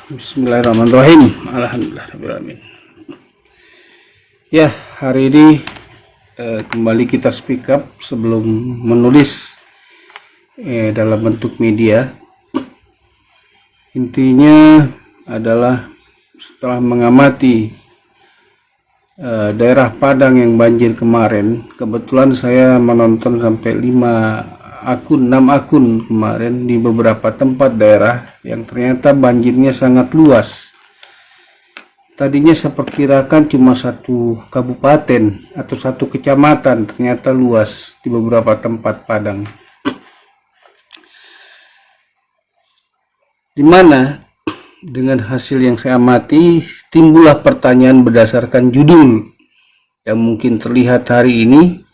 Bismillahirrahmanirrahim. Alhamdulillahirrahmanirrahim. Ya, hari ini kembali kita speak up sebelum menulis dalam bentuk media. Intinya adalah setelah mengamati daerah Padang yang banjir kemarin, kebetulan saya menonton sampai 6 akun kemarin di beberapa tempat daerah yang ternyata banjirnya sangat luas. Tadinya saya perkirakan cuma satu kabupaten atau satu kecamatan, ternyata luas di beberapa tempat Padang. Di mana dengan hasil yang saya amati timbullah pertanyaan berdasarkan judul yang mungkin terlihat hari ini,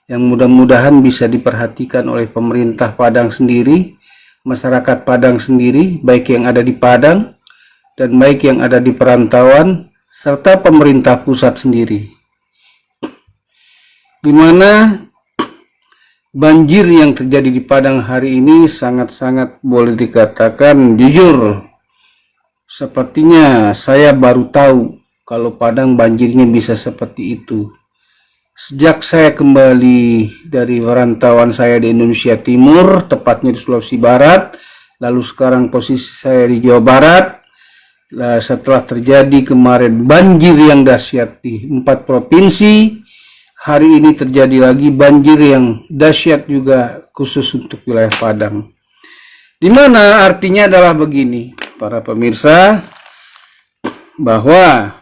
yang mudah-mudahan bisa diperhatikan oleh pemerintah Padang sendiri, masyarakat Padang sendiri, baik yang ada di Padang dan baik yang ada di perantauan, serta pemerintah pusat sendiri. Di mana banjir yang terjadi di Padang hari ini sangat-sangat boleh dikatakan jujur. Sepertinya saya baru tahu kalau Padang banjirnya bisa seperti itu. Sejak saya kembali dari perantauan saya di Indonesia Timur, tepatnya di Sulawesi Barat, lalu sekarang posisi saya di Jawa Barat, setelah terjadi kemarin banjir yang dahsyat di 4 provinsi, hari ini terjadi lagi banjir yang dahsyat juga khusus untuk wilayah Padang. Di mana artinya adalah begini, para pemirsa, bahwa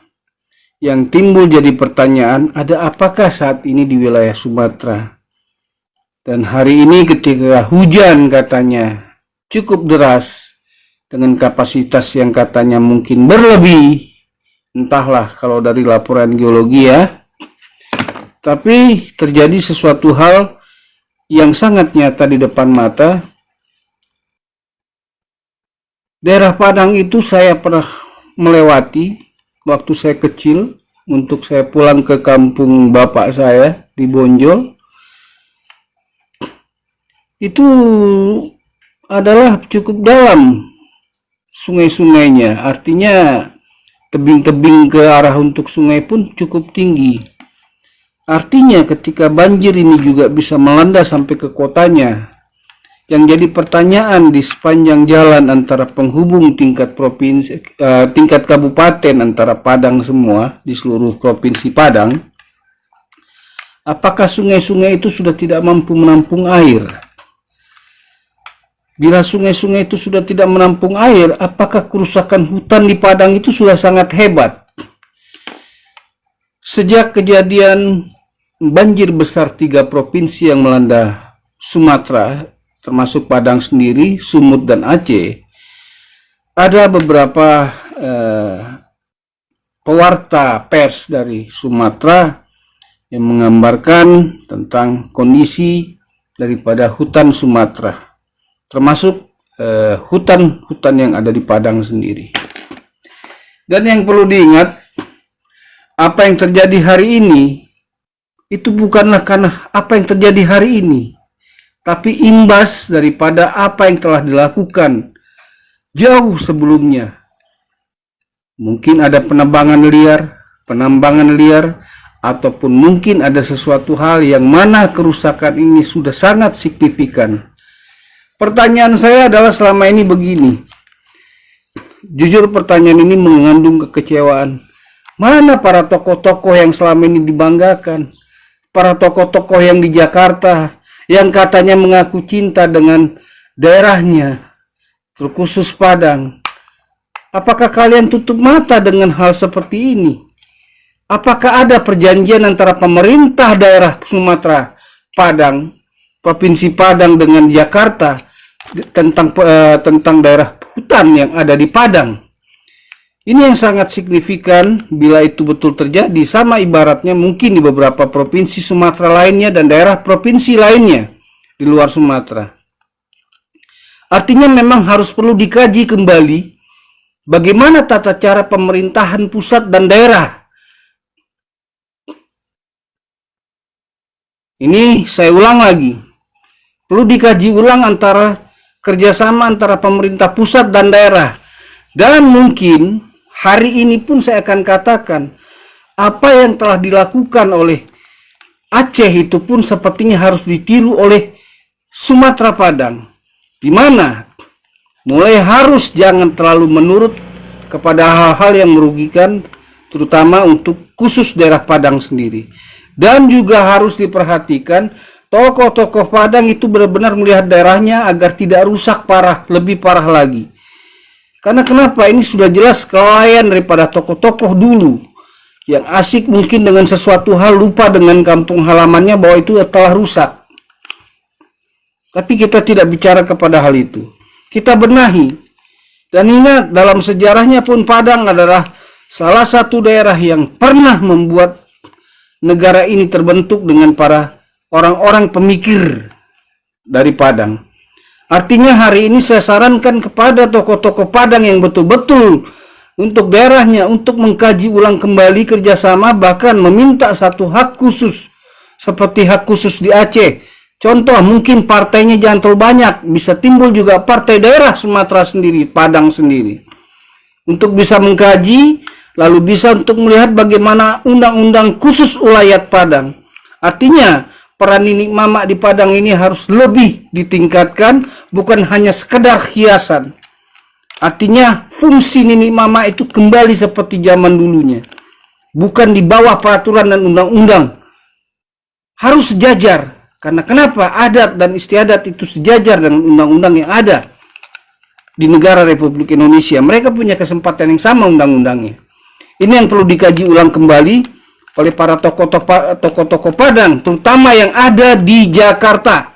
yang timbul jadi pertanyaan, ada apakah saat ini di wilayah Sumatera? Dan hari ini ketika hujan katanya cukup deras dengan kapasitas yang katanya mungkin berlebih, entahlah kalau dari laporan geologi ya, tapi terjadi sesuatu hal yang sangat nyata di depan mata. Daerah Padang itu saya pernah melewati waktu saya kecil, untuk saya pulang ke kampung bapak saya di Bonjol. Itu adalah cukup dalam sungai-sungainya, artinya tebing-tebing ke arah untuk sungai pun cukup tinggi. Artinya ketika banjir ini juga bisa melanda sampai ke kotanya. Yang jadi pertanyaan di sepanjang jalan antara penghubung tingkat provinsi, tingkat kabupaten antara Padang semua di seluruh provinsi Padang, apakah sungai-sungai itu sudah tidak mampu menampung air? Bila sungai-sungai itu sudah tidak menampung air, apakah kerusakan hutan di Padang itu sudah sangat hebat? Sejak kejadian banjir besar 3 provinsi yang melanda Sumatera, termasuk Padang sendiri, Sumut dan Aceh, ada beberapa pewarta pers dari Sumatera yang menggambarkan tentang kondisi daripada hutan Sumatera, termasuk hutan-hutan yang ada di Padang sendiri. Dan yang perlu diingat, apa yang terjadi hari ini itu bukanlah karena apa yang terjadi hari ini, tapi imbas daripada apa yang telah dilakukan jauh sebelumnya. Mungkin ada penambangan liar, ataupun mungkin ada sesuatu hal yang mana kerusakan ini sudah sangat signifikan. Pertanyaan saya adalah selama ini begini. Jujur pertanyaan ini mengandung kekecewaan. Mana para tokoh-tokoh yang selama ini dibanggakan? Para tokoh-tokoh yang di Jakarta, yang katanya mengaku cinta dengan daerahnya, terkhusus Padang. Apakah kalian tutup mata dengan hal seperti ini? Apakah ada perjanjian antara pemerintah daerah Sumatera, Padang, Provinsi Padang dengan Jakarta tentang daerah hutan yang ada di Padang? Ini yang sangat signifikan bila itu betul terjadi, sama ibaratnya mungkin di beberapa provinsi Sumatera lainnya dan daerah provinsi lainnya di luar Sumatera. Artinya memang harus perlu dikaji kembali bagaimana tata cara pemerintahan pusat dan daerah. Ini saya ulang lagi, perlu dikaji ulang antara kerjasama antara pemerintah pusat dan daerah. Dan mungkin hari ini pun saya akan katakan, apa yang telah dilakukan oleh Aceh itu pun sepertinya harus ditiru oleh Sumatera Padang, di mana mulai harus jangan terlalu menurut kepada hal-hal yang merugikan, terutama untuk khusus daerah Padang sendiri. Dan juga harus diperhatikan tokoh-tokoh Padang itu benar-benar melihat daerahnya agar tidak rusak parah, lebih parah lagi. Karena kenapa? Ini sudah jelas kelalaian daripada tokoh-tokoh dulu yang asik mungkin dengan sesuatu hal, lupa dengan kampung halamannya bahwa itu telah rusak. Tapi kita tidak bicara kepada hal itu. Kita benahi. Dan ingat, dalam sejarahnya pun Padang adalah salah satu daerah yang pernah membuat negara ini terbentuk dengan para orang-orang pemikir dari Padang. Artinya hari ini saya sarankan kepada tokoh-tokoh Padang yang betul-betul untuk daerahnya, untuk mengkaji ulang kembali kerjasama, bahkan meminta satu hak khusus, seperti hak khusus di Aceh. Contoh, mungkin partainya jangan terlalu banyak, bisa timbul juga partai daerah Sumatera sendiri, Padang sendiri. Untuk bisa mengkaji, lalu bisa untuk melihat bagaimana undang-undang khusus ulayat Padang. Artinya, peran Nini Mama di Padang ini harus lebih ditingkatkan, bukan hanya sekedar hiasan. Artinya fungsi Nini Mama itu kembali seperti zaman dulunya, bukan di bawah peraturan dan undang-undang. Harus sejajar, karena kenapa? Adat dan istiadat itu sejajar dengan undang-undang yang ada di negara Republik Indonesia. Mereka punya kesempatan yang sama undang-undangnya. Ini yang perlu dikaji ulang kembali oleh para tokoh-tokoh Padang, terutama yang ada di Jakarta.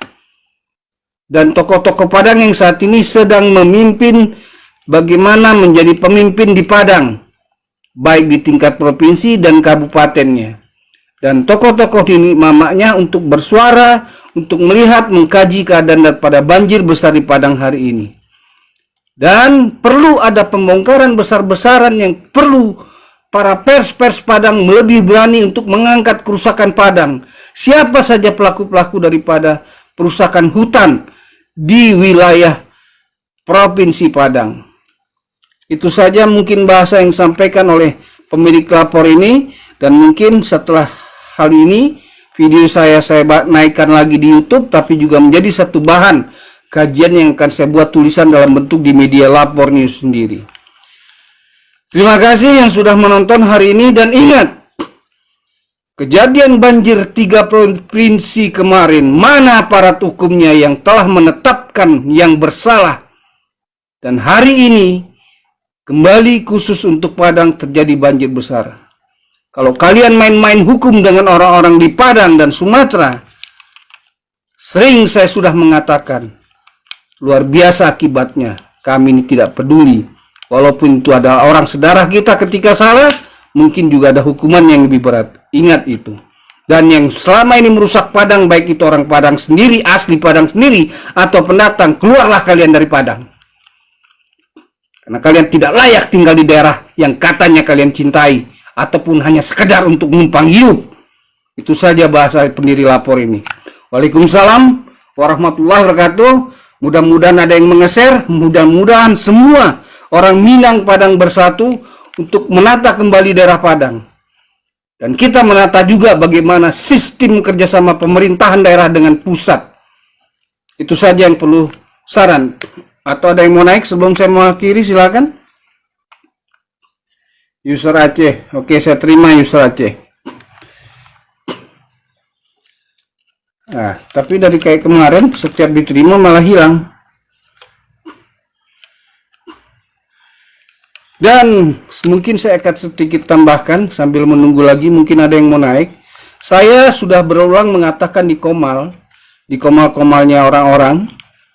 Dan tokoh-tokoh Padang yang saat ini sedang memimpin bagaimana menjadi pemimpin di Padang, baik di tingkat provinsi dan kabupatennya. Dan tokoh-tokoh Nini Mamanya untuk bersuara, untuk melihat, mengkaji keadaan daripada banjir besar di Padang hari ini. Dan perlu ada pembongkaran besar-besaran yang perlu para pers-pers Padang lebih berani untuk mengangkat kerusakan Padang. Siapa saja pelaku-pelaku daripada perusakan hutan di wilayah Provinsi Padang. Itu saja mungkin bahasa yang disampaikan oleh pemilik lapor ini, dan mungkin setelah hal ini video saya naikkan lagi di YouTube, tapi juga menjadi satu bahan kajian yang akan saya buat tulisan dalam bentuk di media Lapor News sendiri. Terima kasih yang sudah menonton hari ini, dan ingat, kejadian banjir 3 provinsi kemarin, mana aparat hukumnya yang telah menetapkan yang bersalah? Dan hari ini kembali khusus untuk Padang terjadi banjir besar. Kalau kalian main-main hukum dengan orang-orang di Padang dan Sumatera, sering saya sudah mengatakan, luar biasa akibatnya. Kami ini tidak peduli. Walaupun itu adalah orang sedarah kita, ketika salah, mungkin juga ada hukuman yang lebih berat. Ingat itu. Dan yang selama ini merusak Padang, baik itu orang Padang sendiri, asli Padang sendiri, atau pendatang, keluarlah kalian dari Padang. Karena kalian tidak layak tinggal di daerah yang katanya kalian cintai, ataupun hanya sekedar untuk menumpang hidup. Itu saja bahasa pendiri lapor ini. Waalaikumsalam warahmatullahi wabarakatuh. Mudah-mudahan ada yang mengeser, mudah-mudahan semua orang Minang Padang bersatu untuk menata kembali daerah Padang. Dan kita menata juga bagaimana sistem kerjasama pemerintahan daerah dengan pusat. Itu saja yang perlu saran. Atau ada yang mau naik sebelum saya mengakhiri, silakan. User Aceh. Oke, saya terima user Aceh. Nah, tapi dari kayak kemarin, setiap diterima malah hilang. Dan mungkin saya akan sedikit tambahkan sambil menunggu lagi, mungkin ada yang mau naik. Saya sudah berulang mengatakan di komal-komalnya orang-orang,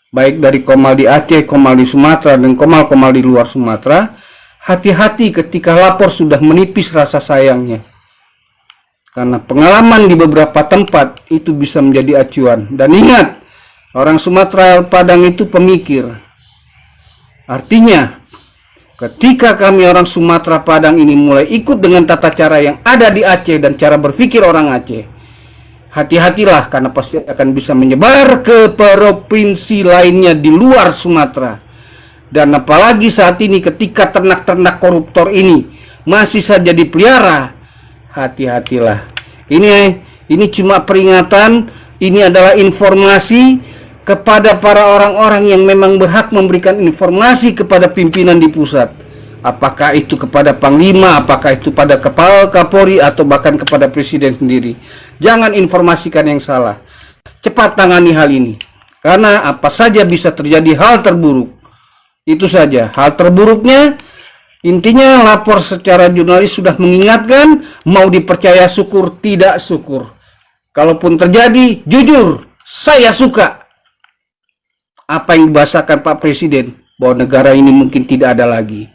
baik dari komal di Aceh, komal di Sumatera, dan komal-komal di luar Sumatera, hati-hati ketika lapor sudah menipis rasa sayangnya. Karena pengalaman di beberapa tempat itu bisa menjadi acuan. Dan ingat, orang Sumatera Padang itu pemikir. Artinya, ketika kami orang Sumatera Padang ini mulai ikut dengan tata cara yang ada di Aceh dan cara berpikir orang Aceh, hati-hatilah, karena pasti akan bisa menyebar ke provinsi lainnya di luar Sumatera. Dan apalagi saat ini ketika ternak-ternak koruptor ini masih saja dipelihara, hati-hatilah. Ini cuma peringatan, ini adalah informasi kepada para orang-orang yang memang berhak memberikan informasi kepada pimpinan di pusat. Apakah itu kepada Panglima, apakah itu pada Kepala Kapolri, atau bahkan kepada Presiden sendiri. Jangan informasikan yang salah. Cepat tangani hal ini. Karena apa saja bisa terjadi hal terburuk. Itu saja. Hal terburuknya, intinya lapor secara jurnalis sudah mengingatkan, mau dipercaya syukur, tidak syukur. Kalaupun terjadi, jujur, saya suka apa yang dibahasakan Pak Presiden, bahwa negara ini mungkin tidak ada lagi.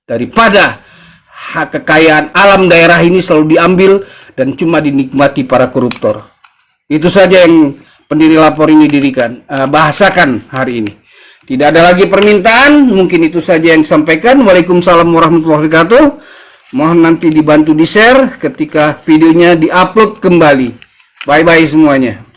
Daripada hak kekayaan alam daerah ini selalu diambil dan cuma dinikmati para koruptor. Itu saja yang pendiri lapor ini bahasakan hari ini. Tidak ada lagi permintaan, mungkin itu saja yang disampaikan. Waalaikumsalam warahmatullahi wabarakatuh. Mohon nanti dibantu di-share ketika videonya di-upload kembali. Bye-bye semuanya.